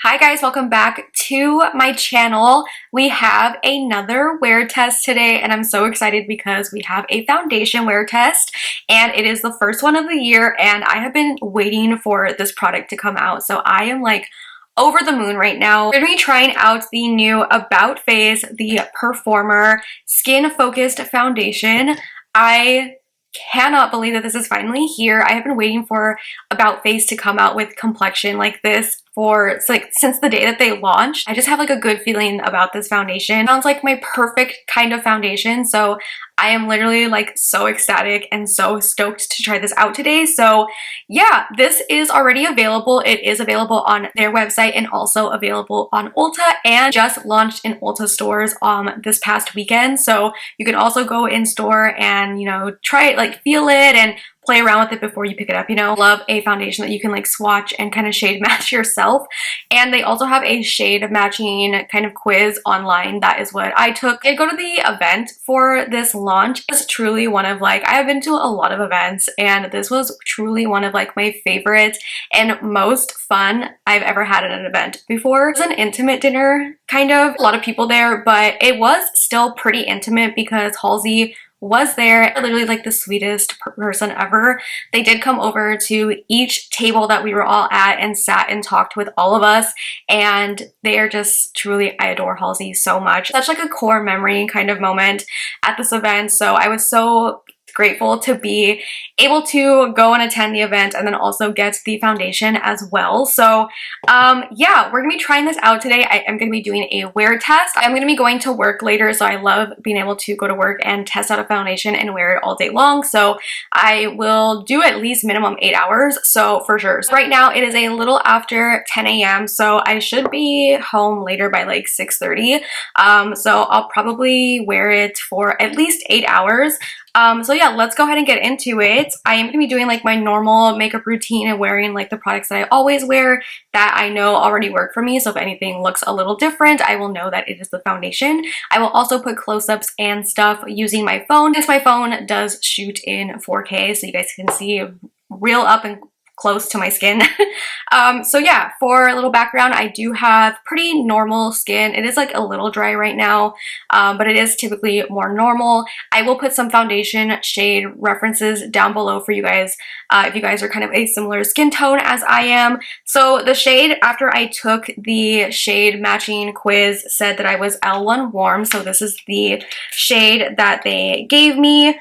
Hi guys, welcome back to my channel. We have another wear test today and I'm so excited because we have a foundation wear test and it is the first one of the year and I have been waiting for this product to come out. So I am like over the moon right now. We're gonna be trying out the new About Face, the Performer Skin Focused Foundation. I cannot believe that this is finally here. I have been waiting for About Face to come out with complexion like this for since the day that they launched. I just have like a good feeling about this foundation. It sounds like my perfect kind of foundation, so I am literally like so ecstatic and so stoked to try this out today. So yeah, this is already available. It is available on their website and also available on Ulta and just launched in Ulta stores this past weekend. So you can also go in store and, you know, try it, like feel it and play around with it before you pick it up. You know, love a foundation that you can like swatch and kind of shade match yourself. And they also have a shade matching kind of quiz online. That is what I took. I go to the event for this launch. It's truly one of like, I have been to a lot of events and this was truly one of like my favorite and most fun I've ever had at an event before. It was an intimate dinner, kind of, a lot of people there, but it was still pretty intimate because Halsey was there, literally like the sweetest person ever. They did come over to each table that we were all at and sat and talked with all of us, and they are just truly, I adore Halsey so much. Such like a core memory kind of moment at this event, so I was so grateful to be able to go and attend the event and then also get the foundation as well. So yeah, we're gonna be trying this out today. I am gonna be doing a wear test. I'm gonna be going to work later, so I love being able to go to work and test out a foundation and wear it all day long. So I will do at least minimum 8 hours, so for sure. So right now it is a little after 10 a.m. so I should be home later by like 6:30. So I'll probably wear it for at least 8 hours. So yeah, let's go ahead and get into it. I am going to be doing like my normal makeup routine and wearing like the products that I always wear that I know already work for me. So if anything looks a little different, I will know that it is the foundation. I will also put close-ups and stuff using my phone, since my phone does shoot in 4K, so you guys can see real up and close to my skin. So yeah, for a little background, I do have pretty normal skin. It is like a little dry right now, but it is typically more normal. I will put some foundation shade references down below for you guys if you guys are kind of a similar skin tone as I am. So the shade, after I took the shade matching quiz, said that I was L1 warm, so this is the shade that they gave me.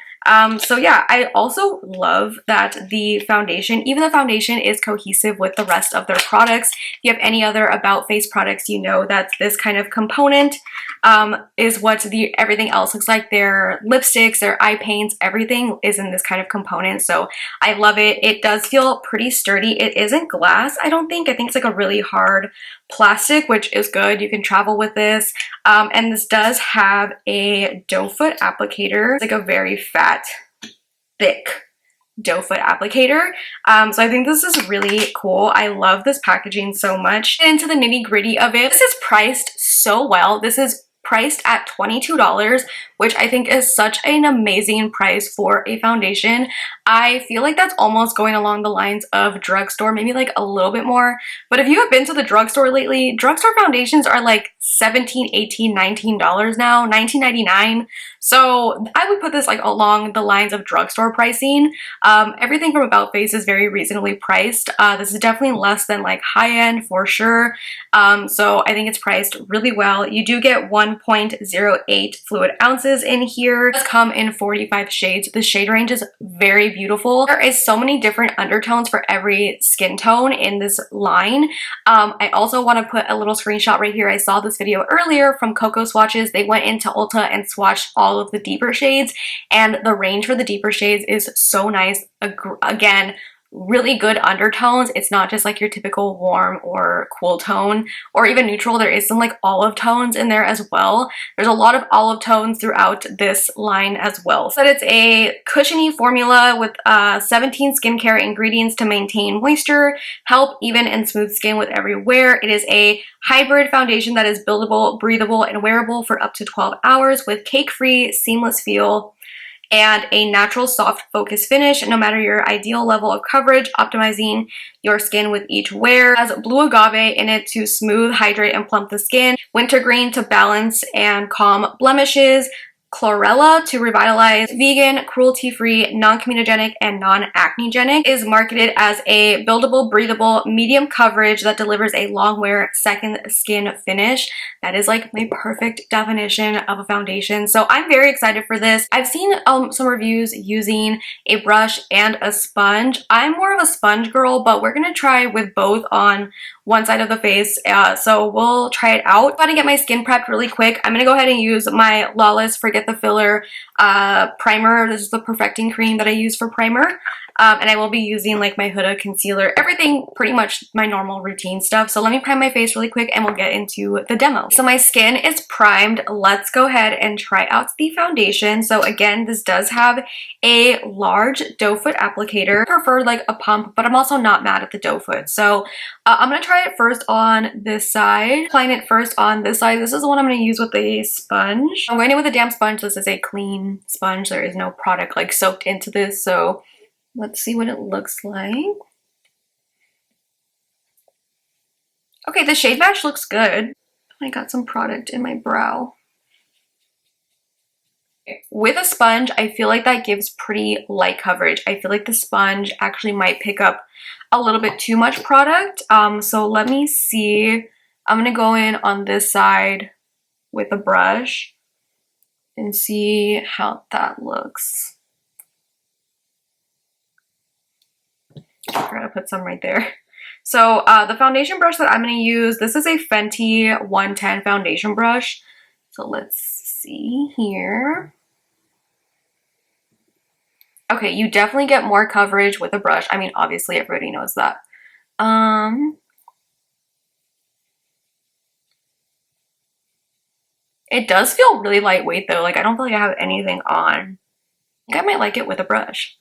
So yeah, I also love that the foundation, even the foundation, is cohesive with the rest of their products. If you have any other About Face products, you know that this kind of component is what everything else looks like. Their lipsticks, their eye paints, everything is in this kind of component. So I love it. It does feel pretty sturdy. It isn't glass, I don't think. I think it's like a really hard plastic, which is good. You can travel with this. And this does have a doe foot applicator. It's like a very fat, thick doe foot applicator. So I think this is really cool. I love this packaging so much. Into the nitty gritty of it, this is priced so well. This is priced at $22, which I think is such an amazing price for a foundation. I feel like that's almost going along the lines of drugstore, maybe like a little bit more. But if you have been to the drugstore lately, drugstore foundations are like $17, $18, $19 now, $19.99. So I would put this like along the lines of drugstore pricing. Everything from About Face is very reasonably priced. This is definitely less than like high end for sure. So I think it's priced really well. You do get 1.08 fluid ounces in here. It does come in 45 shades. The shade range is very beautiful. There is so many different undertones for every skin tone in this line. I also want to put a little screenshot right here. I saw this video earlier from Coco Swatches. They went into Ulta and swatched all of the deeper shades, and the range for the deeper shades is so nice. Again, really good undertones. It's not just like your typical warm or cool tone or even neutral. There is some like olive tones in there as well. There's a lot of olive tones throughout this line as well. So it's a cushiony formula with 17 skincare ingredients to maintain moisture, help even and smooth skin with every wear. It is a hybrid foundation that is buildable, breathable, and wearable for up to 12 hours with cake-free, seamless feel. and a natural soft focus finish no matter your ideal level of coverage, optimizing your skin with each wear. It has blue agave in it to smooth, hydrate, and plump the skin, wintergreen to balance and calm blemishes, chlorella to revitalize, vegan, cruelty-free, non-comedogenic, and non-acnegenic. Is marketed as a buildable, breathable, medium coverage that delivers a long wear second skin finish. That is like my perfect definition of a foundation. So I'm very excited for this. I've seen some reviews using a brush and a sponge. I'm more of a sponge girl, but we're gonna try with both on one side of the face, so we'll try it out. I'm gonna get my skin prepped really quick. I'm gonna go ahead and use my Lawless Forget the Filler primer. This is the perfecting cream that I use for primer, and I will be using like my Huda concealer, everything pretty much my normal routine stuff. So let me prime my face really quick and we'll get into the demo. So my skin is primed. Let's go ahead and try out the foundation. So again, this does have a large doe foot applicator. I prefer like a pump, but I'm also not mad at the doe foot. So I'm gonna try it first on this side. Applying it first on this side. This is the one I'm gonna use with a sponge. I'm going in with a damp sponge. This is a clean sponge. There is no product like soaked into this. So let's see what it looks like. Okay, the shade match looks good. I got some product in my brow. With a sponge, I feel like that gives pretty light coverage. I feel like the sponge actually might pick up a little bit too much product. So let me see. I'm gonna go in on this side with a brush and see how that looks. I forgot to put some right there. So the foundation brush that I'm gonna use, this is a Fenty 110 foundation brush. So let's see here. Okay, you definitely get more coverage with a brush. I mean, obviously everybody knows that. It does feel really lightweight though. Like I don't feel like I have anything on. I think I might like it with a brush.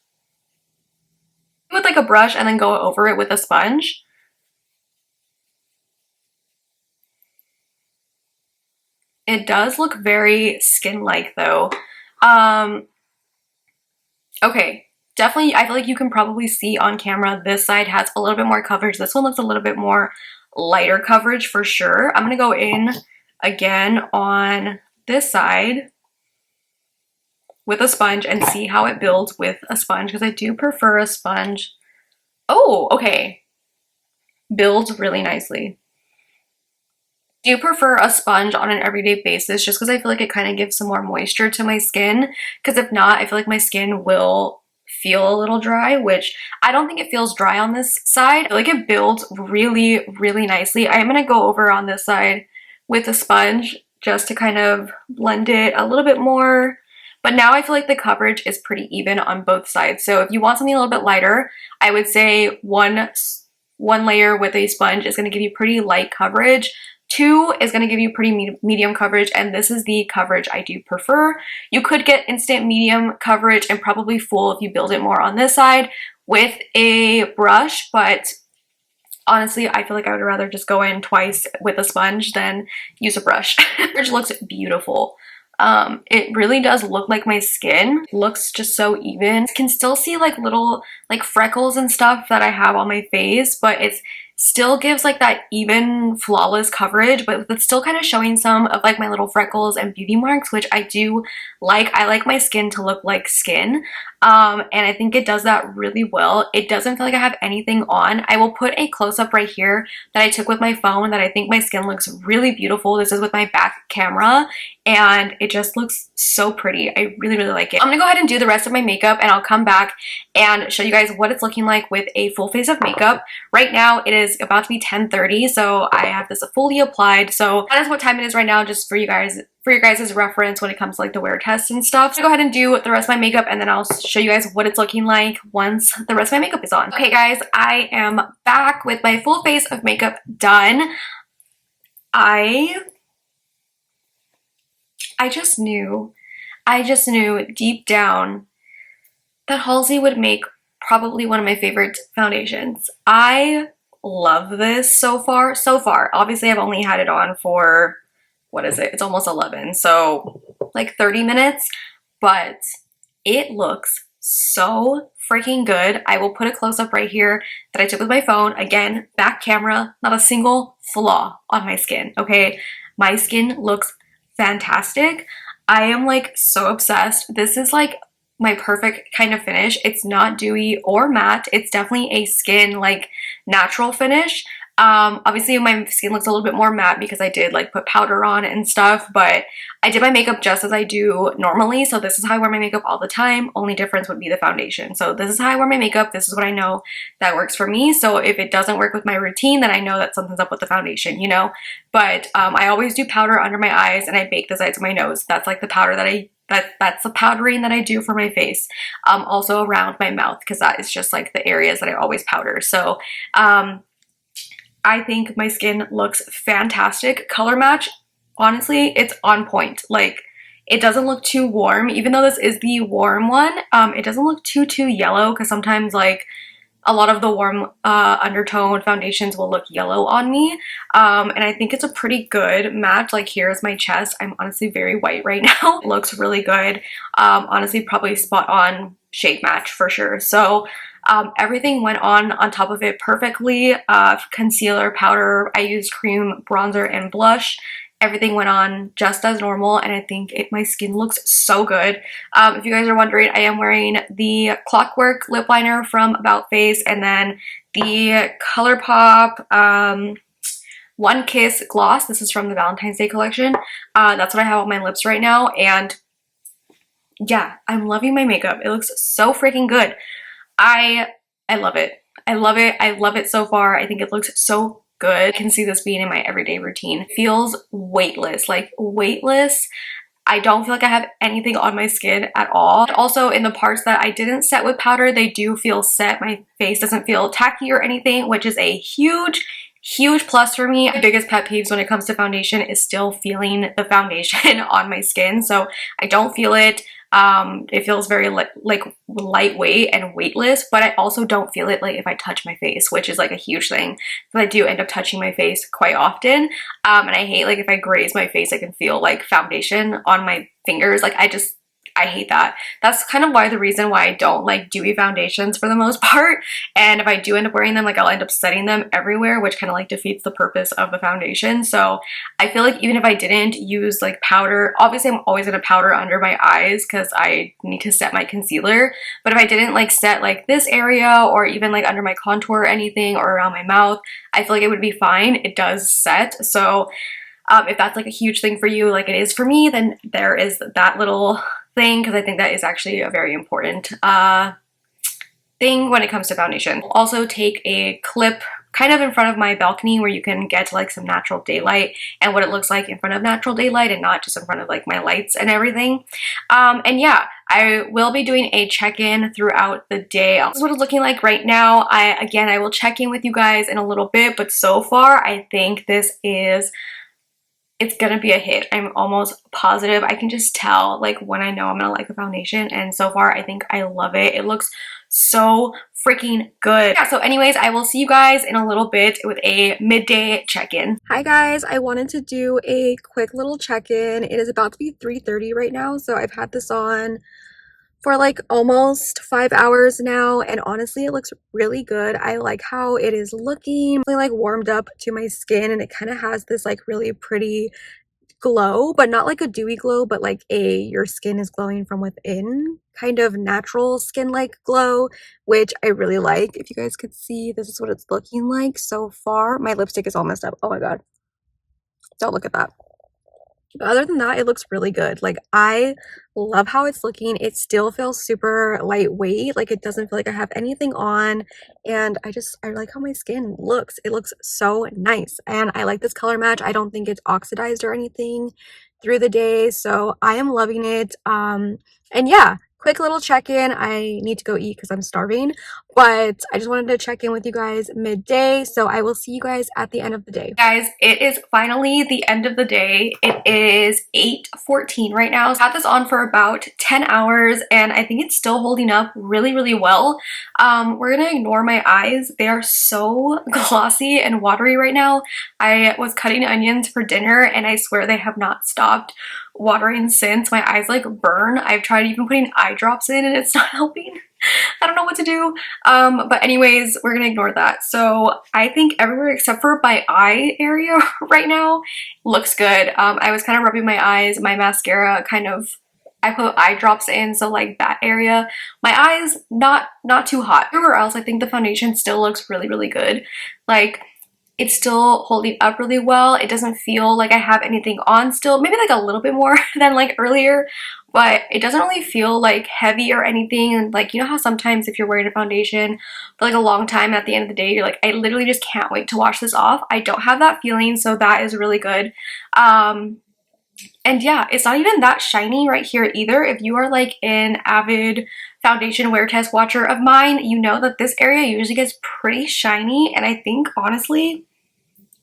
With like a brush and then go over it with a sponge. It does look very skin-like though. Okay, definitely, I feel like you can probably see on camera this side has a little bit more coverage. This one looks a little bit more lighter coverage for sure. I'm gonna go in again on this side with a sponge and see how it builds with a sponge because I do prefer a sponge. Oh, okay. Builds really nicely. I do prefer a sponge on an everyday basis just because I feel like it kind of gives some more moisture to my skin, because if not, I feel like my skin will feel a little dry, which I don't think it feels dry on this side. I feel like it builds really, really nicely. I am going to go over on this side with a sponge just to kind of blend it a little bit more. But now I feel like the coverage is pretty even on both sides. So if you want something a little bit lighter, I would say one layer with a sponge is going to give you pretty light coverage. 2 is going to give you pretty medium coverage, and this is the coverage I do prefer. You could get instant medium coverage and probably full if you build it more on this side with a brush, but honestly, I feel like I would rather just go in twice with a sponge than use a brush. Which looks beautiful. It really does look like my skin. It looks just so even. I can still see like little like freckles and stuff that I have on my face, but it's still gives like that even flawless coverage, but it's still kind of showing some of like my little freckles and beauty marks, which I do like. I like my skin to look like skin, and I think it does that really well. It doesn't feel like I have anything on. I will put a close-up right here that I took with my phone that I think my skin looks really beautiful. This is with my back camera and it just looks so pretty. I really, really like it. I'm gonna go ahead and do the rest of my makeup and I'll come back and show you guys what it's looking like with a full face of makeup. Right now it is about to be 10:30, so I have this fully applied. So that is what time it is right now, just for you guys, for your guys' reference when it comes to like the wear test and stuff. So go ahead and do the rest of my makeup and then I'll show you guys what it's looking like once the rest of my makeup is on. Okay guys, I am back with my full face of makeup done. I just knew deep down that Halsey would make probably one of my favorite foundations. I love this so far. Obviously I've only had it on for, what is it? It's almost 11, so like 30 minutes, but it looks so freaking good. I will put a close-up right here that I took with my phone. Again, back camera, not a single flaw on my skin, okay? My skin looks fantastic. I am like so obsessed. This is like my perfect kind of finish. It's not dewy or matte. It's definitely a skin like natural finish. Obviously my skin looks a little bit more matte because I did like put powder on and stuff, but I did my makeup just as I do normally. So this is how I wear my makeup all the time. Only difference would be the foundation. So this is how I wear my makeup. This is what I know that works for me. So if it doesn't work with my routine, then I know that something's up with the foundation, you know? But I always do powder under my eyes and I bake the sides of my nose. That's like the powder that that's the powdering that I do for my face. Also around my mouth, because that is just like the areas that I always powder. So I think my skin looks fantastic. Color match, honestly, it's on point. Like, it doesn't look too warm, even though this is the warm one. It doesn't look too yellow, because sometimes like a lot of the warm undertone foundations will look yellow on me. And I think it's a pretty good match. Like, here's my chest. I'm honestly very white right now. It looks really good. Honestly, probably spot on shade match for sure. So everything went on top of it perfectly. Concealer, powder, I used cream, bronzer, and blush. Everything went on just as normal, and I think my skin looks so good. If you guys are wondering, I am wearing the Clockwork lip liner from About Face, and then the Colourpop One Kiss gloss. This is from the Valentine's Day collection. That's what I have on my lips right now, and yeah, I'm loving my makeup. It looks so freaking good. I love it. I love it. I love it so far. I think it looks so good. I can see this being in my everyday routine. It feels weightless, like weightless. I don't feel like I have anything on my skin at all. Also, in the parts that I didn't set with powder, they do feel set. My face doesn't feel tacky or anything, which is a huge plus for me. My biggest pet peeves when it comes to foundation is still feeling the foundation on my skin. So I don't feel it. It feels very like lightweight and weightless, but I also don't feel it like if I touch my face, which is like a huge thing, but I do end up touching my face quite often. And I hate like if I graze my face, I can feel like foundation on my fingers. Like I hate that. That's kind of the reason why I don't like dewy foundations for the most part. And if I do end up wearing them, like I'll end up setting them everywhere, which kind of like defeats the purpose of the foundation. So I feel like even if I didn't use like powder, obviously I'm always gonna powder under my eyes because I need to set my concealer. But if I didn't like set like this area or even like under my contour or anything or around my mouth, I feel like it would be fine. It does set. So if that's like a huge thing for you, like it is for me, then there is that little thing, because I think that is actually a very important thing when it comes to foundation. I'll also take a clip kind of in front of my balcony where you can get like some natural daylight and what it looks like in front of natural daylight and not just in front of like my lights and everything. And yeah, I will be doing a check-in throughout the day. This is what it's looking like right now. I will check in with you guys in a little bit, but so far I think it's gonna be a hit. I'm almost positive. I can just tell like when I know I'm gonna like the foundation, and so far I think I love it. It looks so freaking good. Yeah, so anyways, I will see you guys in a little bit with a midday check-in. Hi guys, I wanted to do a quick little check-in. It is about to be 3:30 right now, so I've had this on for like almost 5 hours now, and honestly it looks really good. I like how it is looking. Really like warmed up to my skin, and it kind of has this like really pretty glow, but not like a dewy glow, but like your skin is glowing from within kind of natural skin like glow, which I really like. If you guys could see, this is what it's looking like so far. My lipstick is all messed up. Oh my god, don't look at that. But other than that, it looks really good. Like, I love how it's looking. It still feels super lightweight. Like, it doesn't feel like I have anything on. And I like how my skin looks. It looks so nice. And I like this color match. I don't think it's oxidized or anything through the day. So I am loving it. And yeah, quick little check-in. I need to go eat because I'm starving. but I just wanted to check in with you guys midday, so I will see you guys at the end of the day. Guys, it is finally the end of the day. It is 8:14 right now. So I had this on for about 10 hours and I think it's still holding up really well. We're gonna ignore my eyes. They are so glossy and watery right now. I was cutting onions for dinner and I swear they have not stopped watering since. My eyes like burn. I've tried even putting eye drops in and it's not helping. I don't know what to do. But anyways, we're gonna ignore that. So I think everywhere except for my eye area right now looks good. I was kind of rubbing my eyes, my mascara kind of, I put eye drops in, so like that area. My eyes, not too hot. Everywhere else, I think the foundation still looks really good. Like, it's still holding up really well. It doesn't feel like I have anything on still. Maybe like a little bit more than like earlier, but it doesn't really feel like heavy or anything. And like, you know how sometimes if you're wearing a foundation for like a long time, at the end of the day, you're like, I literally just can't wait to wash this off. I don't have that feeling, so that is really good. And yeah, it's not even that shiny right here either. If you are like an avid foundation wear test watcher of mine, you know that this area usually gets pretty shiny, and I think honestly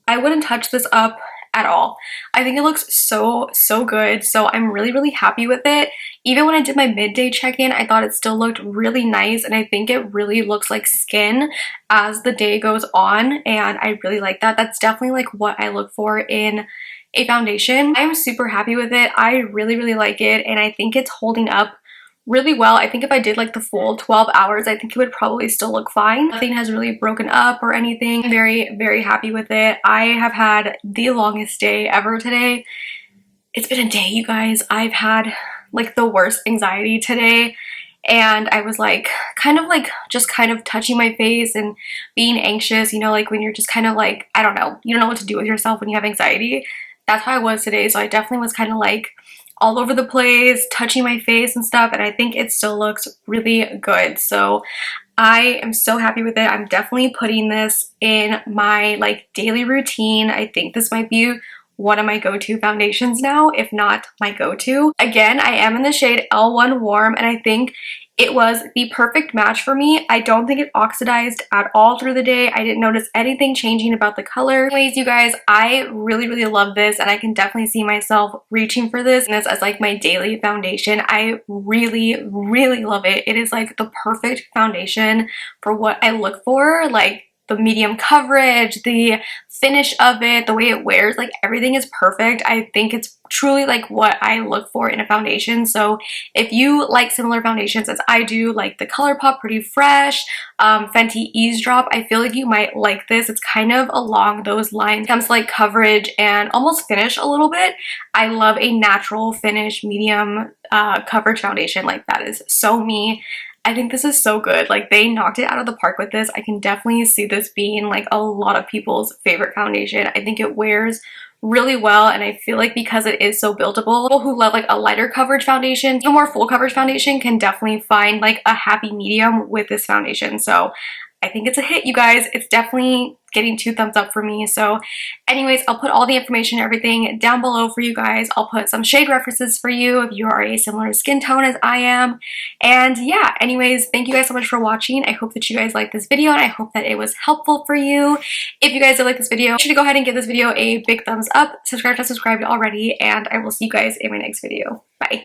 I wouldn't touch this up at all. I think it looks so good, so I'm really happy with it. Even when I did my midday check-in, I thought it still looked really nice, and I think it really looks like skin as the day goes on, and I really like that. That's definitely like what I look for in a foundation. I'm super happy with it. I really like it, and I think it's holding up really well. I think if I did like the full 12 hours, I think it would probably still look fine. Nothing has really broken up or anything. I'm very happy with it. I have had the longest day ever today. It's been a day, you guys. I've had like the worst anxiety today, and I was like just kind of touching my face and being anxious, you know, like when you're just kind of like, I don't know, you don't know what to do with yourself when you have anxiety. That's how I was today. So I definitely was kind of like all over the place, touching my face and stuff, and I think it still looks really good. So I am so happy with it. I'm definitely putting this in my like daily routine. I think this might be one of my go-to foundations now, if not my go-to. Again, I am in the shade L1 Warm, and I think it was the perfect match for me. I don't think it oxidized at all through the day. I didn't notice anything changing about the color. Anyways, you guys, I really love this, and I can definitely see myself reaching for this as like my daily foundation. I really love it. It is like the perfect foundation for what I look for. Like the medium coverage, the finish of it, the way it wears, like everything is perfect. I think it's truly like what I look for in a foundation. So if you like similar foundations as I do, like the Colourpop Pretty Fresh, Fenty Eaze Drop, I feel like you might like this. It's kind of along those lines. It comes to like coverage and almost finish a little bit. I love a natural finish medium coverage foundation. Like that is so me. I think this is so good. Like they knocked it out of the park with this. I can definitely see this being like a lot of people's favorite foundation. I think it wears really well, and I feel like because it is so buildable, people who love like a lighter coverage foundation, a more full coverage foundation, can definitely find like a happy medium with this foundation. So I think it's a hit, you guys. It's definitely getting 2 thumbs up for me. So anyways, I'll put all the information and everything down below for you guys. I'll put some shade references for you if you are a similar skin tone as I am. And yeah, anyways, thank you guys so much for watching. I hope that you guys liked this video, and I hope that it was helpful for you. If you guys did like this video, make sure to go ahead and give this video a big thumbs up. Subscribe if not subscribed already, and I will see you guys in my next video. Bye.